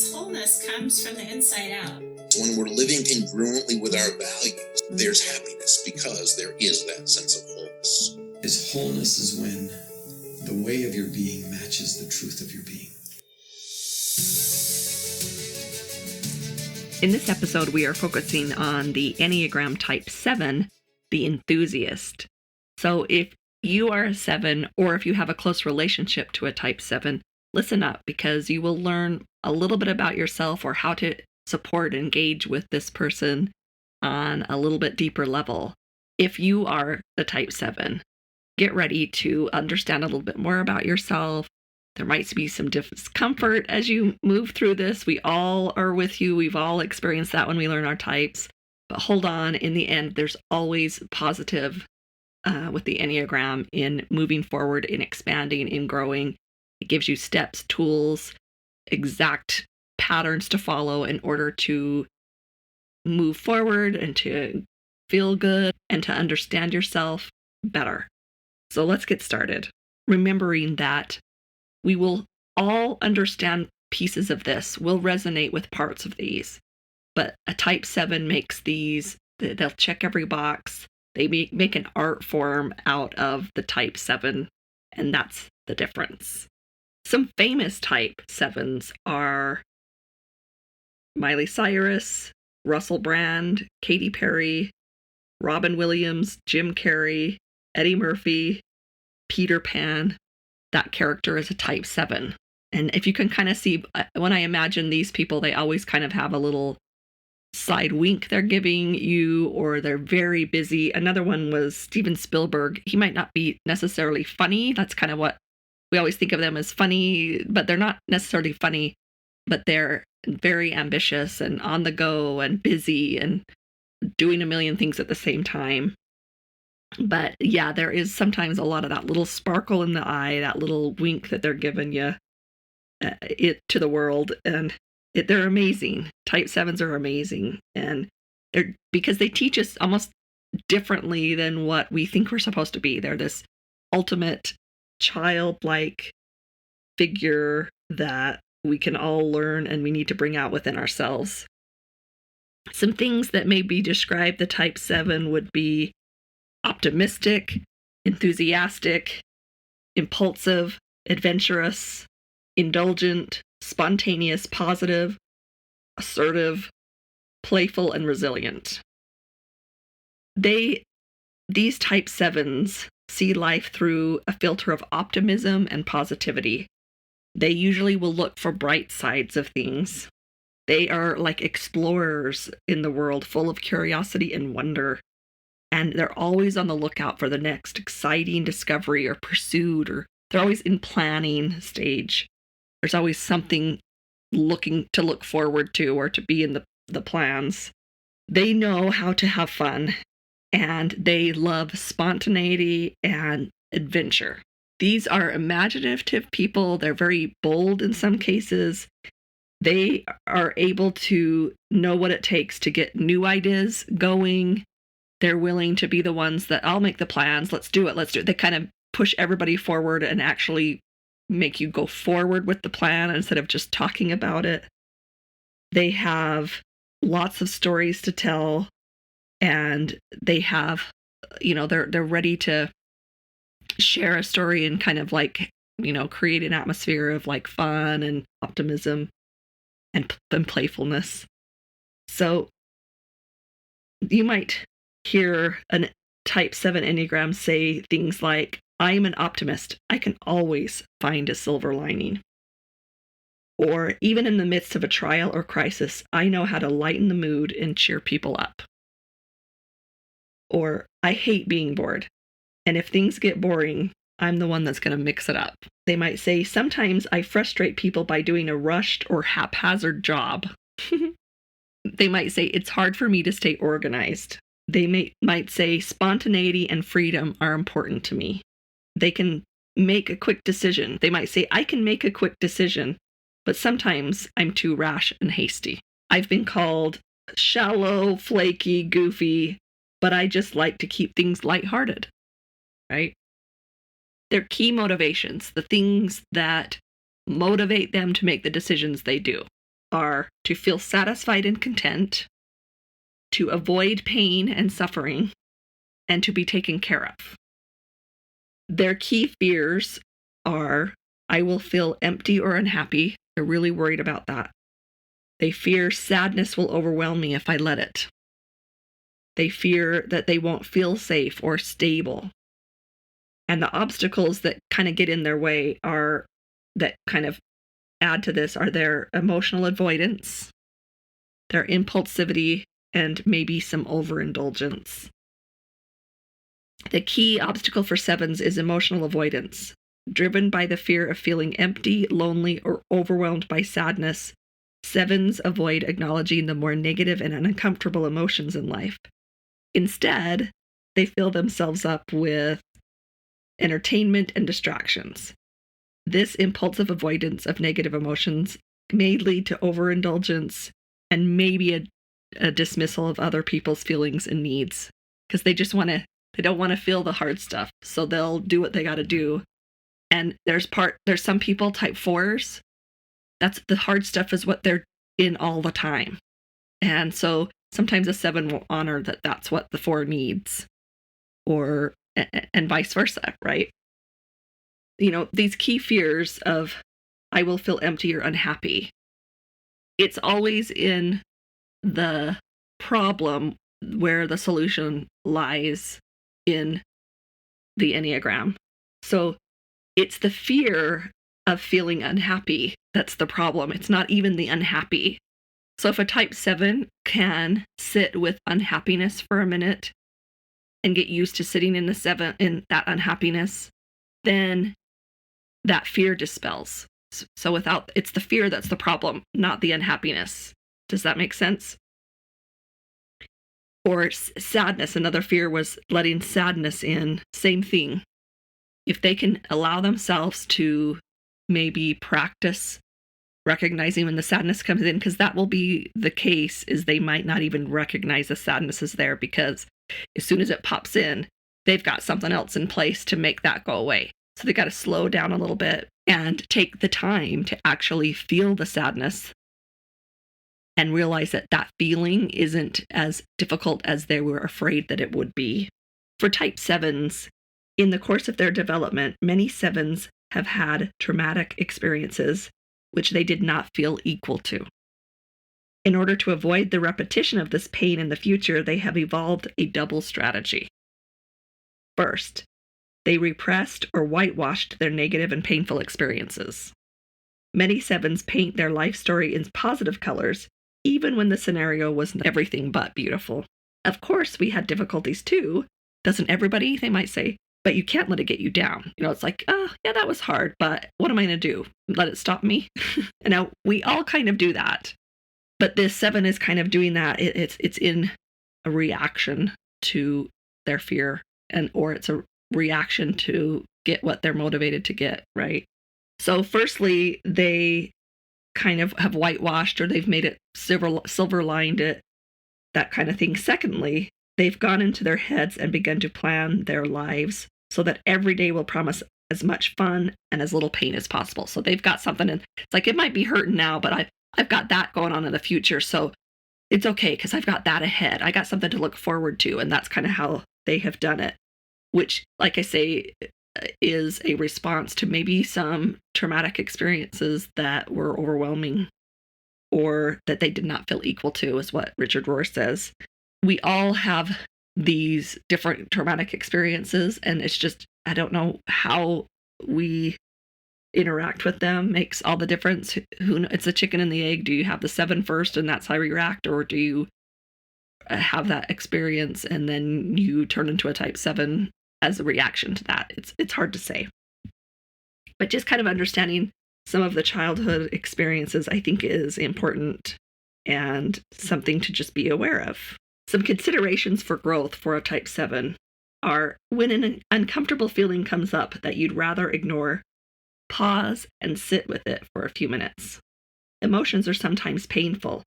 This wholeness comes from the inside out. When we're living congruently with our values, there's happiness because there is that sense of wholeness. Wholeness is when the way of your being matches the truth of your being. In this episode, we are focusing on the Enneagram Type 7, the Enthusiast. So if you are a 7, or if you have a close relationship to a Type 7, listen up, because you will learn a little bit about yourself or how to support and engage with this person on a little bit deeper level. If you are the Type 7, get ready to understand a little bit more about yourself. There might be some discomfort as you move through this. We all are with you. We've all experienced that when we learn our types. But hold on, in the end, there's always positive with the Enneagram in moving forward, in expanding, in growing. It gives you steps, tools, exact patterns to follow in order to move forward and to feel good and to understand yourself better. So let's get started. Remembering that we will all understand pieces of this, will resonate with parts of these. But a Type 7 makes these, they'll check every box. They make an art form out of the Type 7, and that's the difference. Some famous Type 7s are Miley Cyrus, Russell Brand, Katy Perry, Robin Williams, Jim Carrey, Eddie Murphy, Peter Pan. That character is a Type 7. And if you can kind of see, when I imagine these people, they always kind of have a little side wink they're giving you, or they're very busy. Another one was Steven Spielberg. He might not be necessarily funny. That's kind of what we always think of them as, funny, but they're not necessarily funny, but they're very ambitious and on the go and busy and doing a million things at the same time. But yeah, there is sometimes a lot of that little sparkle in the eye, that little wink that they're giving you to the world. And they're amazing. Type 7s are amazing. And they're, because they teach us almost differently than what we think we're supposed to be. They're this ultimate childlike figure that we can all learn and we need to bring out within ourselves. Some things that maybe describe the Type 7 would be optimistic, enthusiastic, impulsive, adventurous, indulgent, spontaneous, positive, assertive, playful, and resilient. These Type 7s see life through a filter of optimism and positivity. They usually will look for bright sides of things. They are like explorers in the world, full of curiosity and wonder. And they're always on the lookout for the next exciting discovery or pursuit, or they're always in planning stage. There's always something looking to look forward to or to be in the plans. They know how to have fun, and they love spontaneity and adventure. These are imaginative people. They're very bold in some cases. They are able to know what it takes to get new ideas going. They're willing to be the ones that, I'll make the plans. Let's do it. They kind of push everybody forward and actually make you go forward with the plan instead of just talking about it. They have lots of stories to tell, and they have, they're ready to share a story and kind of like, create an atmosphere of like fun and optimism and playfulness. So you might hear a Type 7 Enneagram say things like, I am an optimist. I can always find a silver lining. Or even in the midst of a trial or crisis, I know how to lighten the mood and cheer people up. Or I hate being bored. And if things get boring, I'm the one that's going to mix it up. They might say, sometimes I frustrate people by doing a rushed or haphazard job. They might say, it's hard for me to stay organized. They might say, spontaneity and freedom are important to me. They can make a quick decision. They might say, I can make a quick decision, but sometimes I'm too rash and hasty. I've been called shallow, flaky, goofy, but I just like to keep things lighthearted, right? Their key motivations, the things that motivate them to make the decisions they do. are to feel satisfied and content, to avoid pain and suffering, and to be taken care of. Their key fears are, I will feel empty or unhappy. They're really worried about that. They fear sadness will overwhelm me if I let it. They fear that they won't feel safe or stable. And the obstacles that kind of get in their way that kind of add to this are their emotional avoidance, their impulsivity, and maybe some overindulgence. The key obstacle for sevens is emotional avoidance. Driven by the fear of feeling empty, lonely, or overwhelmed by sadness, sevens avoid acknowledging the more negative and uncomfortable emotions in life. Instead, they fill themselves up with entertainment and distractions. This impulsive avoidance of negative emotions may lead to overindulgence and maybe a dismissal of other people's feelings and needs, because they don't want to feel the hard stuff, so they'll do what they got to do. And there's some people, type 4s, that's the hard stuff is what they're in all the time. And so sometimes a 7 will honor that that's what the 4 needs, and vice versa, right? These key fears of I will feel empty or unhappy. It's always in the problem where the solution lies in the Enneagram. So it's the fear of feeling unhappy that's the problem. It's not even the unhappy. So if a type 7 can sit with unhappiness for a minute and get used to sitting in in that unhappiness, then that fear dispels. So it's the fear that's the problem, not the unhappiness. Does that make sense? Or sadness, another fear was letting sadness in. Same thing. If they can allow themselves to maybe practice recognizing when the sadness comes in, because that will be the case, is they might not even recognize the sadness is there, because as soon as it pops in, they've got something else in place to make that go away. So they got to slow down a little bit and take the time to actually feel the sadness and realize that that feeling isn't as difficult as they were afraid that it would be. For type 7s, in the course of their development, many 7s have had traumatic experiences which they did not feel equal to. In order to avoid the repetition of this pain in the future, they have evolved a double strategy. First, they repressed or whitewashed their negative and painful experiences. Many 7s paint their life story in positive colors, even when the scenario was everything but beautiful. Of course, we had difficulties too. Doesn't everybody? They might say, but you can't let it get you down. It's like, yeah, that was hard, but what am I going to do? Let it stop me? Now, we all kind of do that. But this 7 is kind of doing that. It's in a reaction to their fear, or it's a reaction to get what they're motivated to get, right? So firstly, they kind of have whitewashed, or they've made it silver lined it, that kind of thing. Secondly, they've gone into their heads and begun to plan their lives so that every day will promise as much fun and as little pain as possible. So they've got something, and it's like, it might be hurting now, but I've got that going on in the future, so it's okay because I've got that ahead. I got something to look forward to, and that's kind of how they have done it, which, like I say, is a response to maybe some traumatic experiences that were overwhelming or that they did not feel equal to, is what Richard Rohr says. We all have these different traumatic experiences, and it's just, I don't know how we interact with them makes all the difference. It's the chicken and the egg. Do you have the 7 first and that's how you react, or do you have that experience and then you turn into a type 7 as a reaction to that? It's hard to say. But just kind of understanding some of the childhood experiences, I think, is important and something to just be aware of. Some considerations for growth for a type 7 are, when an uncomfortable feeling comes up that you'd rather ignore, pause and sit with it for a few minutes. Emotions are sometimes painful,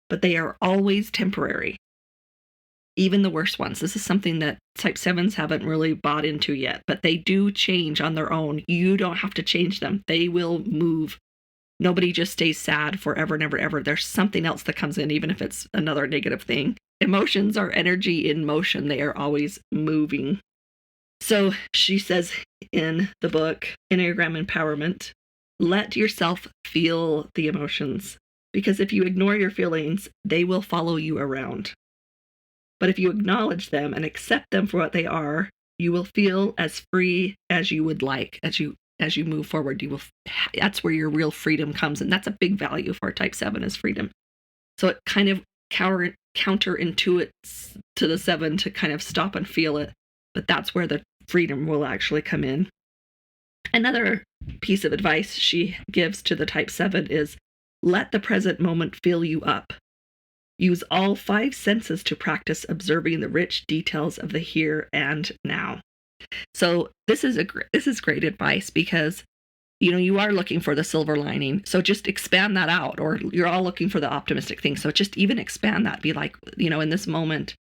but they are always temporary. Even the worst ones. This is something that type 7s haven't really bought into yet, but they do change on their own. You don't have to change them. They will move Nobody just stays sad forever and ever, ever. There's something else that comes in, even if it's another negative thing. Emotions are energy in motion. They are always moving. So she says in the book, Enneagram Empowerment, let yourself feel the emotions, because if you ignore your feelings, they will follow you around. But if you acknowledge them and accept them for what they are, you will feel as free as you would like. As you move forward, that's where your real freedom comes. And that's a big value for type 7 is freedom. So it kind of counterintuits to the 7 to kind of stop and feel it. But that's where the freedom will actually come in. Another piece of advice she gives to the type 7 is let the present moment fill you up. Use all 5 senses to practice observing the rich details of the here and now. So this is great advice because, you are looking for the silver lining. So just expand that out, or you're all looking for the optimistic thing. So just even expand that. Be like, in this moment,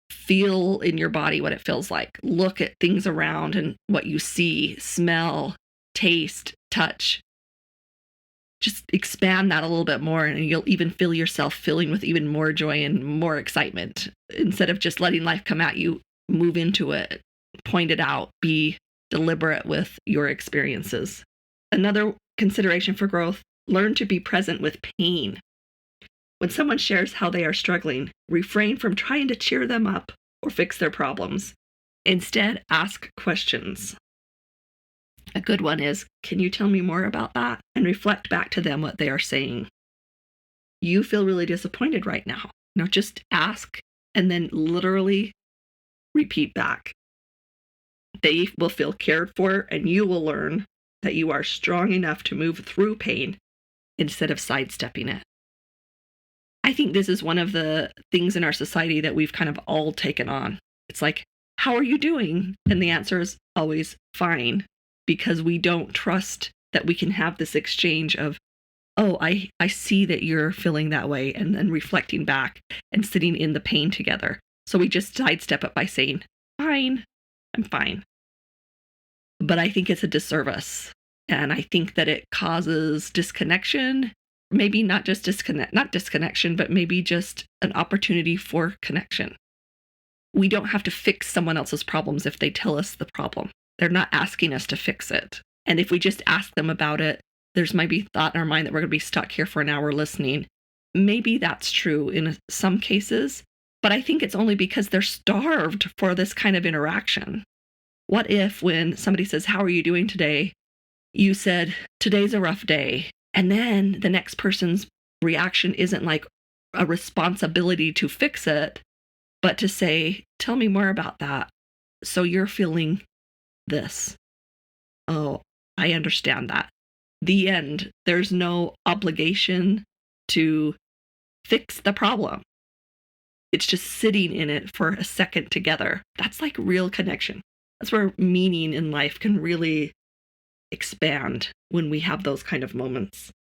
feel in your body what it feels like. Look at things around and what you see, smell, taste, touch. Just expand that a little bit more, and you'll even feel yourself filling with even more joy and more excitement. Instead of just letting life come at you, move into it, point it out, be deliberate with your experiences. Another consideration for growth, learn to be present with pain. When someone shares how they are struggling, refrain from trying to cheer them up or fix their problems. Instead, ask questions. A good one is, can you tell me more about that? And reflect back to them what they are saying. You feel really disappointed right now. Just ask and then literally repeat back. They will feel cared for, and you will learn that you are strong enough to move through pain instead of sidestepping it. I think this is one of the things in our society that we've kind of all taken on. It's like, how are you doing? And the answer is always fine, because we don't trust that we can have this exchange of, oh, I see that you're feeling that way, and then reflecting back and sitting in the pain together. So we just sidestep it by saying, fine, I'm fine. But I think it's a disservice. And I think that it causes disconnection, maybe not disconnection, but maybe just an opportunity for connection. We don't have to fix someone else's problems if they tell us the problem. They're not asking us to fix it. And if we just ask them about it, there's maybe thought in our mind that we're going to be stuck here for an hour listening. Maybe that's true in some cases, but I think it's only because they're starved for this kind of interaction. What if when somebody says, how are you doing today? You said, today's a rough day. And then the next person's reaction isn't like a responsibility to fix it, but to say, tell me more about that. So you're feeling this. Oh, I understand that. The end. There's no obligation to fix the problem. It's just sitting in it for a second together. That's like real connection. That's where meaning in life can really expand when we have those kind of moments.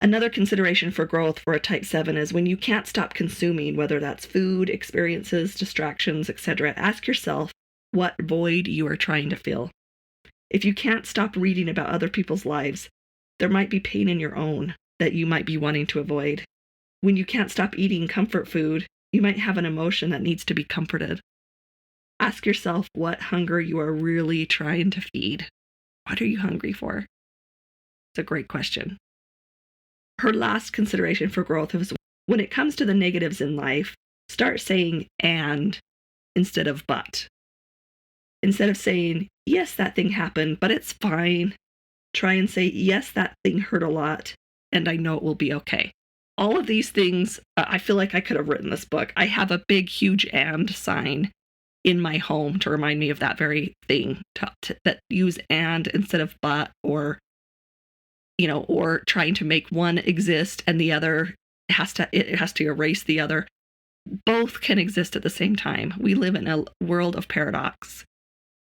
Another consideration for growth for a type 7 is when you can't stop consuming, whether that's food, experiences, distractions, etc., ask yourself what void you are trying to fill. If you can't stop reading about other people's lives, there might be pain in your own that you might be wanting to avoid. When you can't stop eating comfort food, you might have an emotion that needs to be comforted. Ask yourself what hunger you are really trying to feed. What are you hungry for? It's a great question. Her last consideration for growth is when it comes to the negatives in life, start saying and instead of but. Instead of saying, yes, that thing happened, but it's fine. Try and say, yes, that thing hurt a lot, and I know it will be okay. All of these things, I feel like I could have written this book. I have a big, huge and sign in my home to remind me of that very thing, that use and instead of but, or trying to make one exist and the other has to erase the other. Both can exist at the same time. We live in a world of paradox.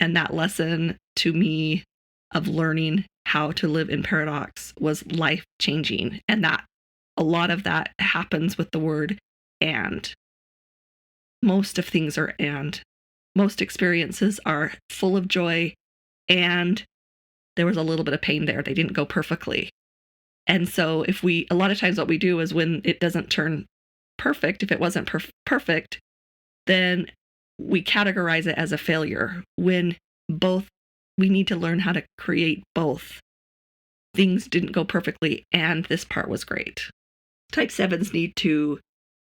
And that lesson to me of learning how to live in paradox was life-changing. And that a lot of that happens with the word and. Most of things are and. Most experiences are full of joy, and there was a little bit of pain there. They didn't go perfectly. And so a lot of times what we do is when it doesn't turn perfect, if it wasn't perfect, then we categorize it as a failure, when we need to learn how to create both. Things didn't go perfectly and this part was great. Type 7s need to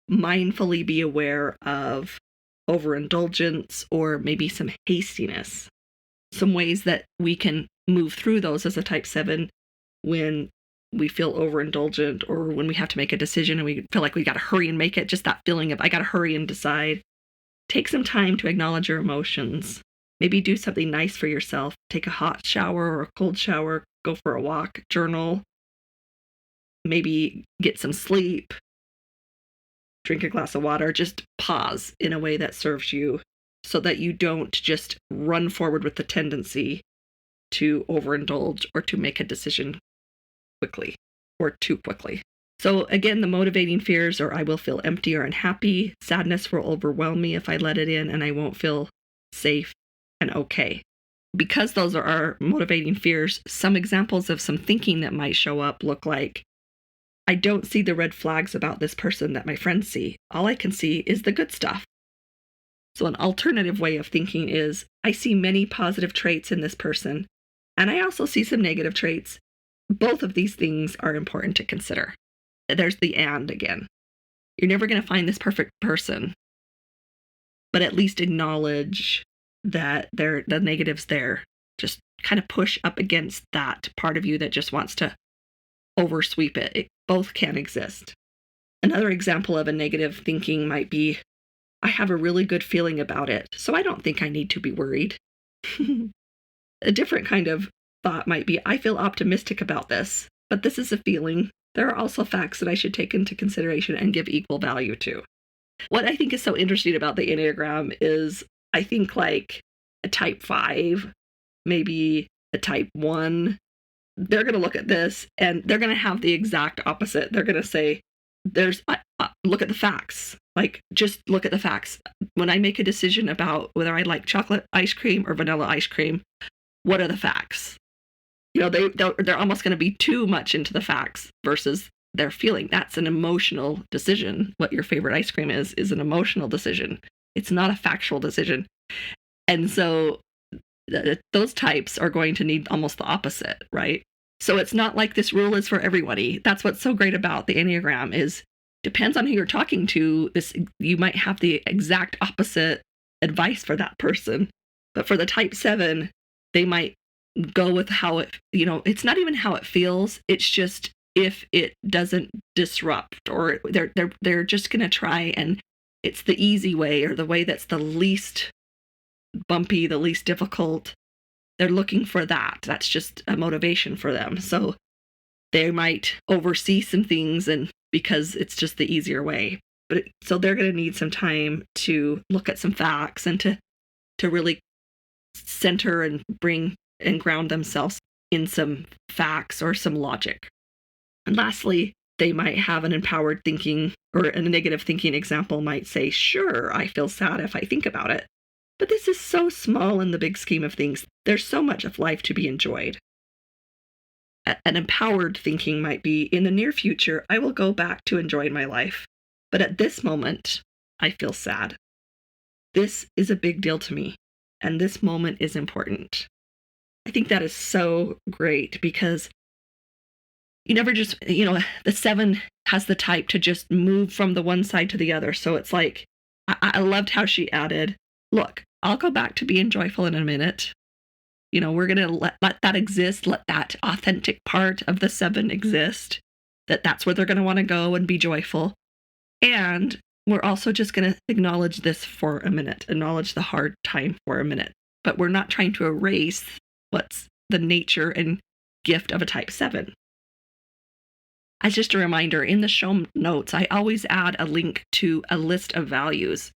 mindfully be aware of overindulgence or maybe some hastiness. Some ways that we can move through those as a type 7 when we feel overindulgent or when we have to make a decision and we feel like we got to hurry and make it, just that feeling of I got to hurry and decide. Take some time to acknowledge your emotions. Maybe do something nice for yourself. Take a hot shower or a cold shower, go for a walk, journal, maybe get some sleep, drink a glass of water, just pause in a way that serves you so that you don't just run forward with the tendency to overindulge or to make a decision quickly or too quickly. So again, the motivating fears are I will feel empty or unhappy. Sadness will overwhelm me if I let it in, and I won't feel safe and okay. Because those are our motivating fears, some examples of some thinking that might show up look like, I don't see the red flags about this person that my friends see. All I can see is the good stuff. So an alternative way of thinking is, I see many positive traits in this person, and I also see some negative traits. Both of these things are important to consider. There's the and again. You're never going to find this perfect person, but at least acknowledge that the negative's there. Just kind of push up against that part of you that just wants to oversweep it. Both can exist. Another example of a negative thinking might be, I have a really good feeling about it, so I don't think I need to be worried. A different kind of thought might be, I feel optimistic about this, but this is a feeling. There are also facts that I should take into consideration and give equal value to. What I think is so interesting about the Enneagram is, I think like a type 5, maybe a type 1, they're going to look at this and they're going to have the exact opposite. They're going to say, look at the facts. Like, just look at the facts. When I make a decision about whether I like chocolate ice cream or vanilla ice cream, what are the facts? You know, they're almost going to be too much into the facts versus their feeling. That's an emotional decision. What your favorite ice cream is an emotional decision. It's not a factual decision. And so those types are going to need almost the opposite, right? So it's not like this rule is for everybody. That's what's so great about the Enneagram is, depends on who you're talking to, you might have the exact opposite advice for that person. But for the type 7, they might go with how it's not even how it feels. It's just if it doesn't disrupt, or they're just going to try, and it's the easy way or the way that's the least bumpy, the least difficult. They're looking for that. That's just a motivation for them. So they might oversee some things and because it's just the easier way. So they're going to need some time to look at some facts and to really center and bring and ground themselves in some facts or some logic. And lastly, they might have an empowered thinking, or a negative thinking example might say, sure, I feel sad if I think about it. But this is so small in the big scheme of things. There's so much of life to be enjoyed. An empowered thinking might be, in the near future, I will go back to enjoying my life. But at this moment, I feel sad. This is a big deal to me, and this moment is important. I think that is so great because you never just, the 7 has the type to just move from the one side to the other. So it's like, I loved how she added, look, I'll go back to being joyful in a minute. We're going to let that exist, let that authentic part of the 7 exist, that's where they're going to want to go and be joyful. And we're also just going to acknowledge this for a minute, acknowledge the hard time for a minute. But we're not trying to erase what's the nature and gift of a type 7. As just a reminder, in the show notes, I always add a link to a list of values.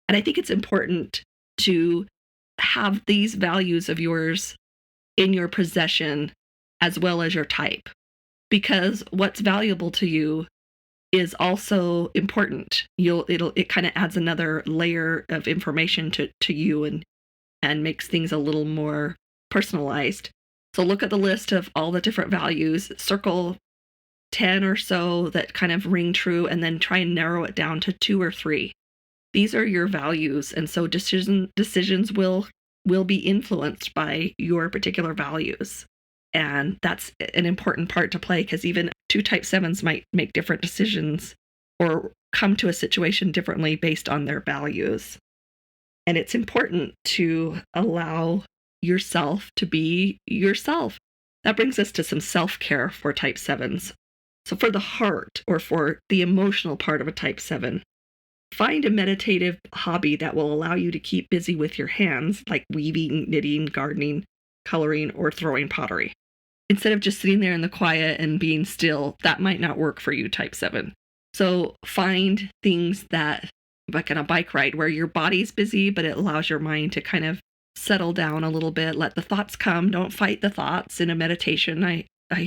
And I think it's important to have these values of yours in your possession as well as your type, because what's valuable to you is also important. It kind of adds another layer of information to you and makes things a little more personalized. So look at the list of all the different values, circle 10 or so that kind of ring true, and then try and narrow it down to 2 or 3. These are your values, and so decisions will be influenced by your particular values. And that's an important part to play, because even 2 type 7s might make different decisions or come to a situation differently based on their values. And it's important to allow yourself to be yourself. That brings us to some self-care for type 7s. So for the heart, or for the emotional part of a type 7, find a meditative hobby that will allow you to keep busy with your hands, like weaving, knitting, gardening, coloring, or throwing pottery. Instead of just sitting there in the quiet and being still, that might not work for you, type 7. So find things that, like on a bike ride, where your body's busy, but it allows your mind to kind of settle down a little bit. Let the thoughts come. Don't fight the thoughts in a meditation. I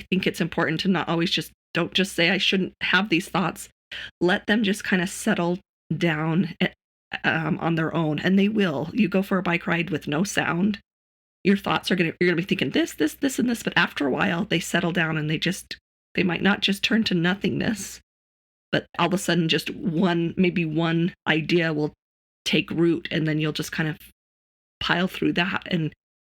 think it's important to not always don't just say, I shouldn't have these thoughts. Let them just kind of settle down on their own, and they will. You go for a bike ride with no sound, your thoughts you're gonna be thinking this, and this, but after a while they settle down, and they might not just turn to nothingness, but all of a sudden just maybe one idea will take root, and then you'll just kind of pile through that and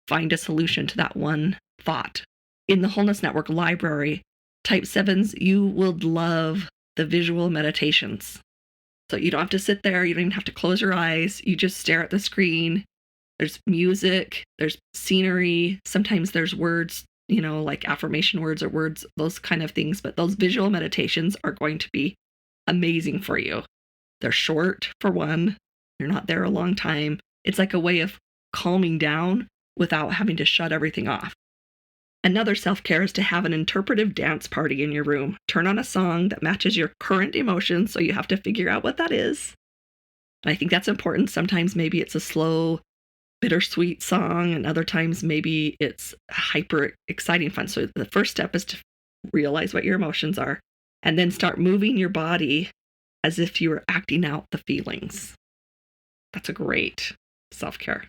find a solution to that one thought. In the Wholeness Network library, type 7s, you will love the visual meditations. So you don't have to sit there, you don't even have to close your eyes, you just stare at the screen. There's music, there's scenery, sometimes there's words, like affirmation words or words, those kind of things, but those visual meditations are going to be amazing for you. They're short, for one, you're not there a long time. It's like a way of calming down without having to shut everything off. Another self-care is to have an interpretive dance party in your room. Turn on a song that matches your current emotions, so you have to figure out what that is. And I think that's important. Sometimes maybe it's a slow, bittersweet song, and other times maybe it's hyper exciting fun. So the first step is to realize what your emotions are, and then start moving your body as if you were acting out the feelings. That's a great self-care.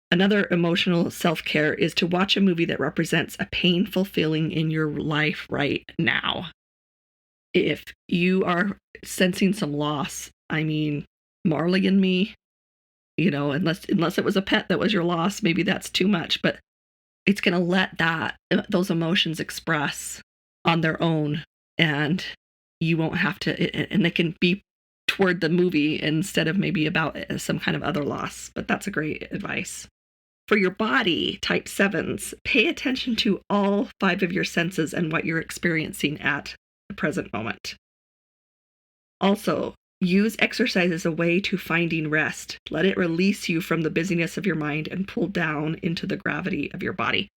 Another emotional self-care is to watch a movie that represents a painful feeling in your life right now. If you are sensing some loss, Marley and Me, unless it was a pet that was your loss, maybe that's too much, but it's going to let those emotions express on their own, and you won't have to, and they can be toward the movie instead of maybe about some kind of other loss. But that's a great advice. For your body, type 7s, pay attention to all 5 of your senses and what you're experiencing at the present moment. Also, use exercise as a way to finding rest. Let it release you from the busyness of your mind and pull down into the gravity of your body.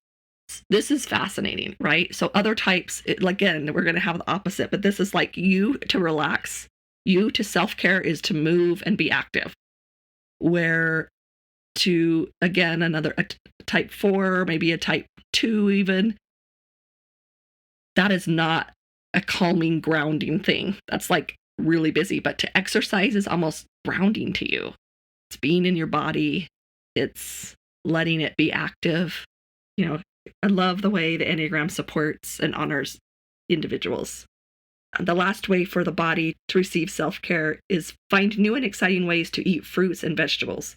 This is fascinating, right? So other types, again, we're going to have the opposite, but this is like you to relax. You to self-care is to move and be active. Where to, again, a type 4, maybe a type 2 even, that is not a calming, grounding thing. That's like really busy. But to exercise is almost grounding to you. It's being in your body. It's letting it be active. I love the way the Enneagram supports and honors individuals. The last way for the body to receive self-care is find new and exciting ways to eat fruits and vegetables.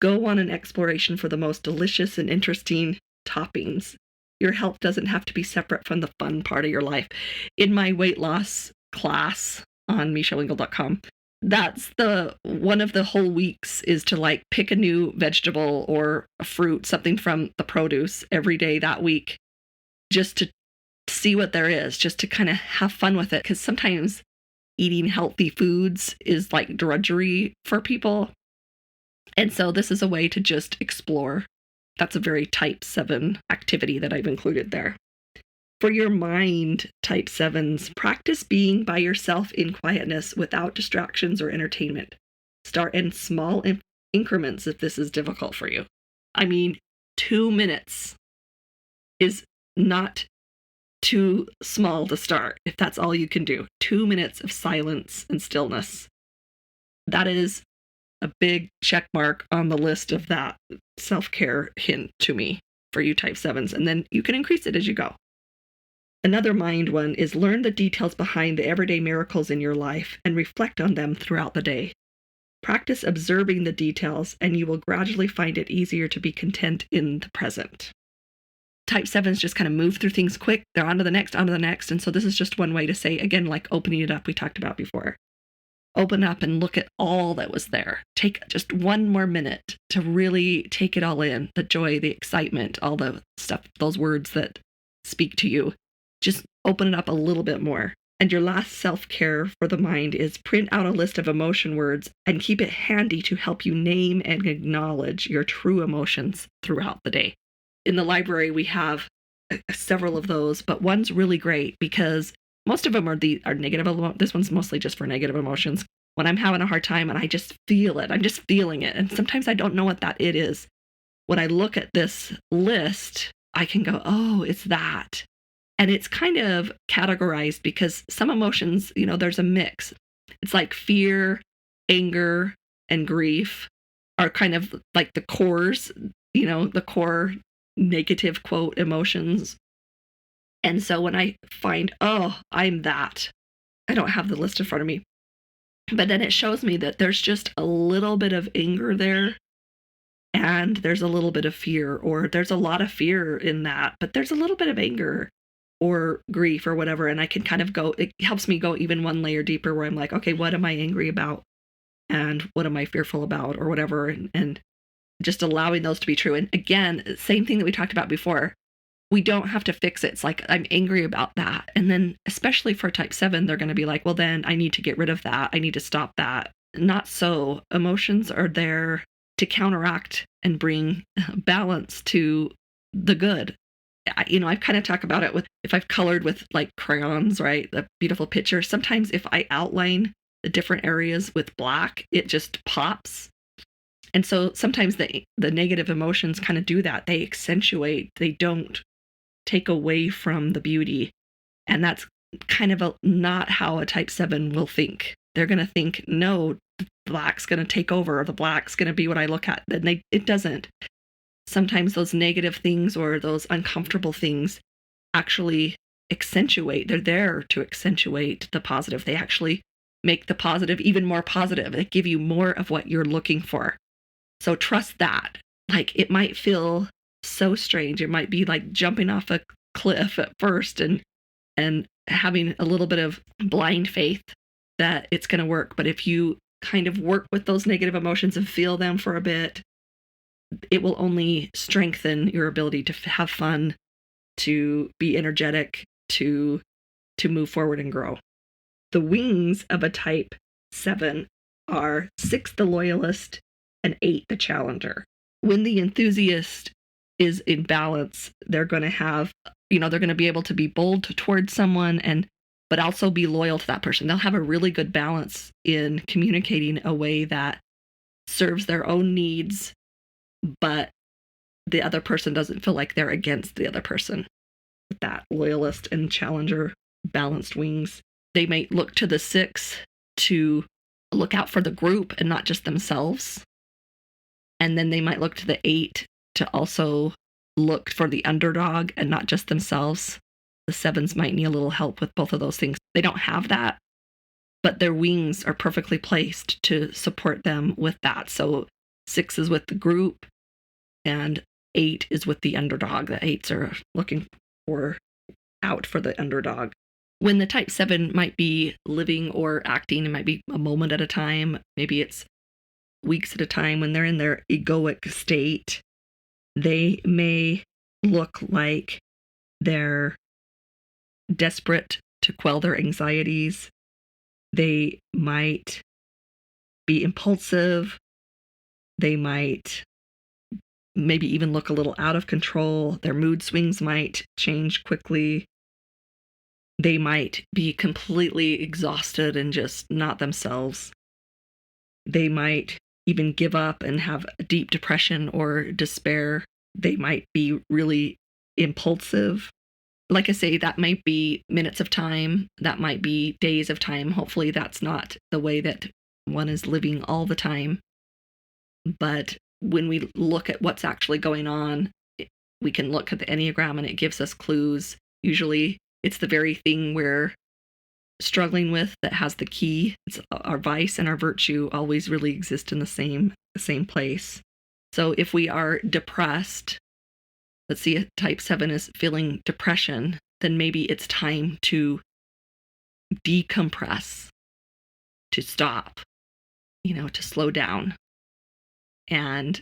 Go on an exploration for the most delicious and interesting toppings. Your health doesn't have to be separate from the fun part of your life. In my weight loss class on michelleingle.com, that's one of the whole weeks is to pick a new vegetable or a fruit, something from the produce every day that week, just to see what there is, just to kind of have fun with it. Because sometimes eating healthy foods is like drudgery for people. And so this is a way to just explore. That's a very type 7 activity that I've included there. For your mind, type 7s, practice being by yourself in quietness without distractions or entertainment. Start in small increments if this is difficult for you. 2 minutes is not too small to start if that's all you can do. 2 minutes of silence and stillness. That is a big check mark on the list of that self-care hint to me for you type 7s. And then you can increase it as you go. Another mind one is learn the details behind the everyday miracles in your life and reflect on them throughout the day. Practice observing the details, and you will gradually find it easier to be content in the present. Type 7s just kind of move through things quick. They're on to the next. And so this is just one way to say, again, like opening it up we talked about before. Open up and look at all that was there. Take just one more minute to really take it all in. The joy, the excitement, all the stuff, those words that speak to you. Just open it up a little bit more. And your last self-care for the mind is print out a list of emotion words and keep it handy to help you name and acknowledge your true emotions throughout the day. In the library, we have several of those, but one's really great because most of them are negative. This one's mostly just for negative emotions. When I'm having a hard time and I just feel it, I'm just feeling it. And sometimes I don't know what that it is. When I look at this list, I can go, oh, it's that. And it's kind of categorized because some emotions, there's a mix. It's like fear, anger, and grief are kind of like the cores, the core negative quote emotions. And so when I find, oh, I'm that, I don't have the list in front of me, but then it shows me that there's just a little bit of anger there and there's a little bit of fear, or there's a lot of fear in that, but there's a little bit of anger or grief or whatever. And I can kind of it helps me go even one layer deeper where I'm like, okay, what am I angry about? And what am I fearful about or whatever? And just allowing those to be true. And again, same thing that we talked about before. We don't have to fix it. It's like, I'm angry about that. And then especially for type 7, they're going to be like, well, then I need to get rid of that. I need to stop that. Not so. Emotions are there to counteract and bring balance to the good. I've kind of talked about it with, if I've colored with like crayons, right? The beautiful picture. Sometimes if I outline the different areas with black, it just pops. And so sometimes the negative emotions kind of do that. They accentuate, they don't take away from the beauty. And that's kind of not how a type 7 will think. They're going to think, no, the black's going to take over, or the black's going to be what I look at. And it doesn't. Sometimes those negative things or those uncomfortable things actually accentuate. They're there to accentuate the positive. They actually make the positive even more positive. They give you more of what you're looking for. So trust that. Like, it might feel so strange. It might be like jumping off a cliff at first and having a little bit of blind faith that it's going to work. But if you kind of work with those negative emotions and feel them for a bit, it will only strengthen your ability to have fun, to be energetic, to move forward and grow. The wings of a type 7 are 6, the loyalist, and 8, the challenger. When the enthusiast is in balance, they're going to have, they're going to be able to be bold towards someone but also be loyal to that person. They'll have a really good balance in communicating a way that serves their own needs, but the other person doesn't feel like they're against the other person. With that loyalist and challenger balanced wings, they might look to the 6 to look out for the group and not just themselves. And then they might look to the 8 to also look for the underdog and not just themselves. The 7s might need a little help with both of those things. They don't have that, but their wings are perfectly placed to support them with that. So 6 is with the group and 8 is with the underdog. The 8s are looking out for the underdog. When the type 7 might be living or acting, it might be a moment at a time. Maybe it's weeks at a time. When they're in their egoic state, they may look like they're desperate to quell their anxieties. They might be impulsive. They might maybe even look a little out of control. Their mood swings might change quickly. They might be completely exhausted and just not themselves. They might even give up and have a deep depression or despair. They might be really impulsive. Like I say, that might be minutes of time. That might be days of time. Hopefully that's not the way that one is living all the time. But when we look at what's actually going on, we can look at the Enneagram and it gives us clues. Usually It's the very thing we're struggling with that has the key. It's our vice and our virtue always really exist in the same place. So if we are depressed, let's see, type 7 is feeling depression, then maybe it's time to decompress, to stop, to slow down and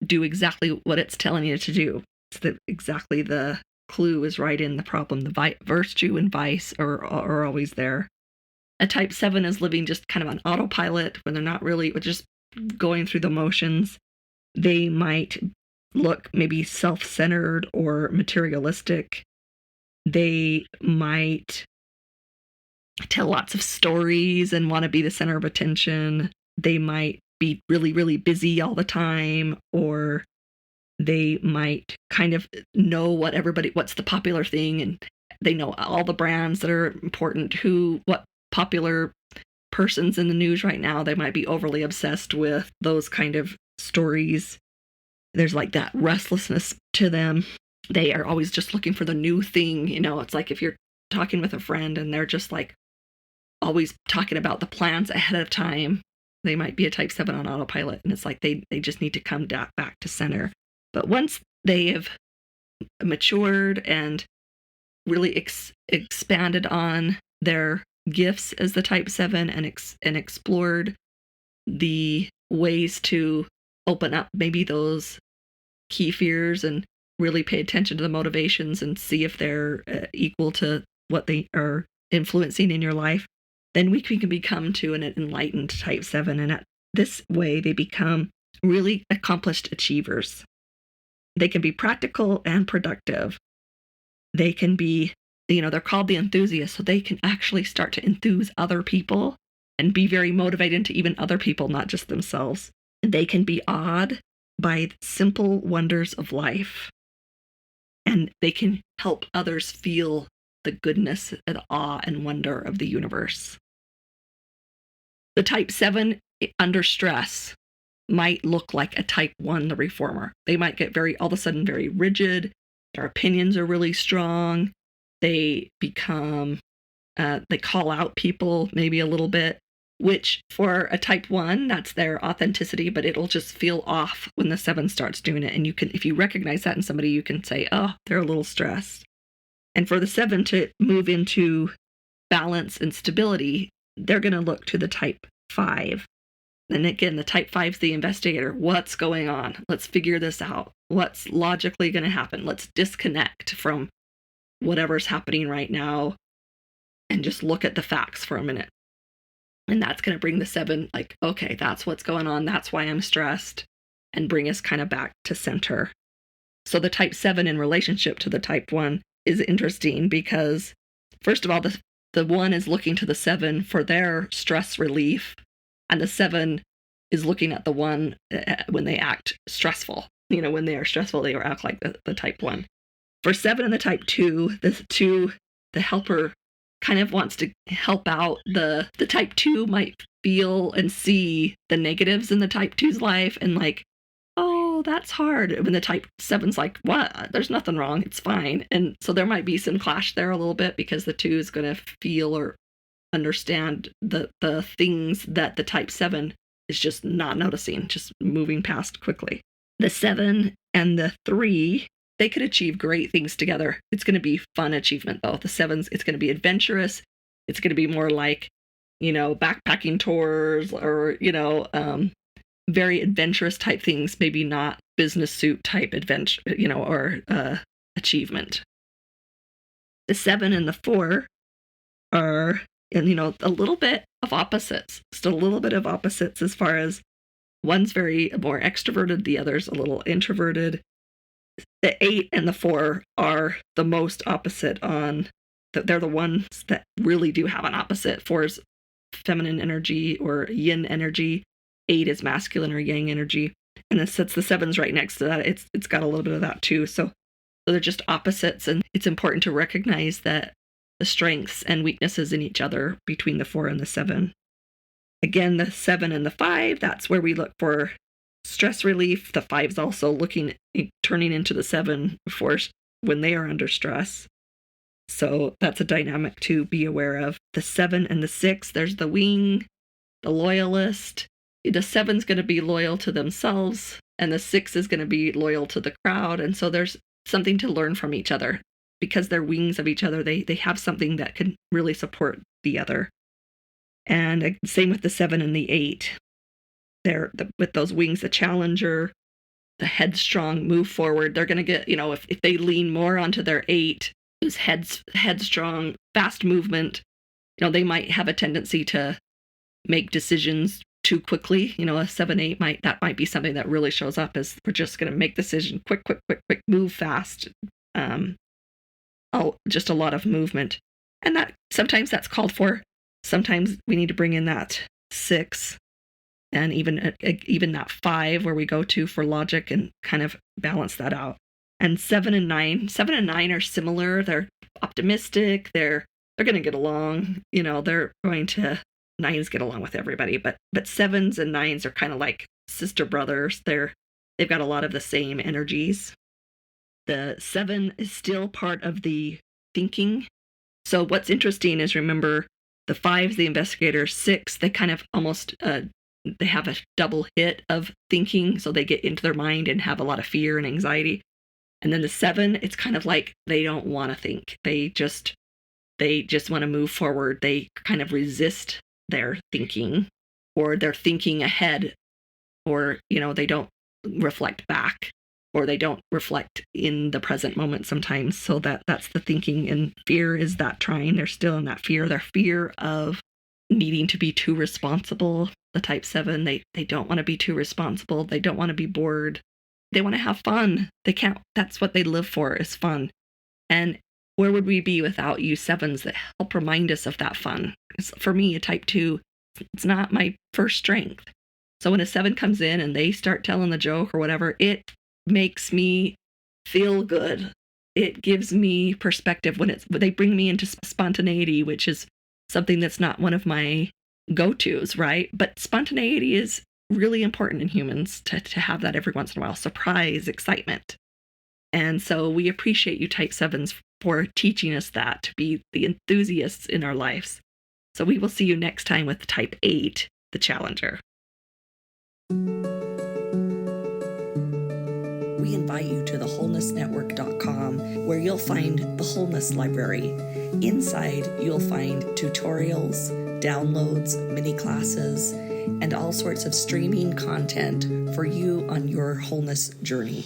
do exactly what it's telling you to do. It's exactly the clue is right in the problem. The virtue and vice are always there. A type 7 is living just kind of on autopilot when they're not really just going through the motions. They might look maybe self-centered or materialistic. They might tell lots of stories and want to be the center of attention. They might be really, really busy all the time, or they might kind of know what's the popular thing, and they know all the brands that are important, what popular persons in the news right now. They might be overly obsessed with those kind of stories. There's like that restlessness to them. They are always just looking for the new thing. It's like if you're talking with a friend and they're just like always talking about the plans ahead of time, they might be a type 7 on autopilot. And it's like they just need to come back to center. But once they have matured and really expanded on their gifts as the type 7 and explored the ways to open up maybe those key fears and really pay attention to the motivations and see if they're equal to what they are influencing in your life, then we can become to an enlightened type 7. And at this way, they become really accomplished achievers. They can be practical and productive. They can be, they're called the enthusiast, so they can actually start to enthuse other people and be very motivated to even other people, not just themselves. They can be awed by simple wonders of life, and they can help others feel the goodness and awe and wonder of the universe. The type 7 under stress might look like a type 1, the reformer. They might get all of a sudden very rigid. Their opinions are really strong. They become, they call out people maybe a little bit, which for a type 1, that's their authenticity, but it'll just feel off when the 7 starts doing it. And if you recognize that in somebody, you can say, oh, they're a little stressed. And for the 7 to move into balance and stability, they're going to look to the type 5. And again, the type 5 is the investigator. What's going on? Let's figure this out. What's logically going to happen? Let's disconnect from whatever's happening right now and just look at the facts for a minute. And that's going to bring the 7, like, okay, that's what's going on. That's why I'm stressed, and bring us kind of back to center. So the type 7 in relationship to the type 1 is interesting because, first of all, the 1 is looking to the 7 for their stress relief, and the 7 is looking at the 1 when they act stressful. When they are stressful, they act like the type 1. For 7 and the type 2, the helper kind of wants to help out. The type 2 might feel and see the negatives in the type 2's life and like, oh, that's hard. When the type 7's like, what? There's nothing wrong. It's fine. And so there might be some clash there a little bit because the 2 is going to feel or understand the things that the type 7 is just not noticing, just moving past quickly. The 7 and the 3, they could achieve great things together. It's going to be fun achievement, though. The 7's, it's going to be adventurous. It's going to be more like, backpacking tours or, very adventurous type things, maybe not business suit type adventure, or achievement. The 7 and the 4 are, a little bit of opposites. Still a little bit of opposites as far as one's very more extroverted, the other's a little introverted. The 8 and the 4 are the most opposite they're the ones that really do have an opposite. 4 is feminine energy or yin energy. 8 is masculine or yang energy. And then since the 7's right next to that, it's got a little bit of that too. So they're just opposites, and it's important to recognize that the strengths and weaknesses in each other between the 4 and the 7. Again, the 7 and the 5, that's where we look for stress relief. The 5's also turning into the 7 when they are under stress. So that's a dynamic to be aware of. The 7 and the 6, there's the wing, the loyalist. The 7's going to be loyal to themselves, and the 6 is going to be loyal to the crowd. And so there's something to learn from each other. Because they're wings of each other, they have something that can really support the other. And same with the 7 and the 8. With those wings, the challenger, the headstrong, move forward. They're going to get, if they lean more onto their 8, who's headstrong, fast movement, they might have a tendency to make decisions too quickly. A 7-8 might be something that really shows up as we're just going to make decision, quick, move fast. Just a lot of movement. And that sometimes that's called for. Sometimes we need to bring in that 6 and even that 5 where we go to for logic and kind of balance that out. And 7 and 9 are similar. They're optimistic. They're going to get along. They're going to, 9s get along with everybody, but 7s and 9s are kind of like sister brothers. They've got a lot of the same energies. The 7 is still part of the thinking. So what's interesting is, remember, the 5's the investigator, 6, they kind of almost, they have a double hit of thinking. So they get into their mind and have a lot of fear and anxiety. And then the 7, it's kind of like they don't want to think. They just want to move forward. They kind of resist their thinking, or they're thinking ahead, or, they don't reflect back, or they don't reflect in the present moment sometimes. So that's the thinking. And fear is that trying. They're still in that fear. Their fear of needing to be too responsible. The type 7, they don't want to be too responsible. They don't want to be bored. They want to have fun. They can't. That's what they live for, is fun. And where would we be without you 7s that help remind us of that fun? For me, a type 2, it's not my first strength. So when a 7 comes in and they start telling the joke or whatever, it makes me feel good. It gives me perspective when they bring me into spontaneity, which is something that's not one of my go-tos, right? But spontaneity is really important in humans to have that every once in a while. Surprise, excitement. And so we appreciate you type 7s for teaching us that, to be the enthusiasts in our lives. So we will see you next time with type 8, the challenger. We invite you to the wholenessnetwork.com, where you'll find the Wholeness Library. Inside, you'll find tutorials, downloads, mini classes, and all sorts of streaming content for you on your wholeness journey.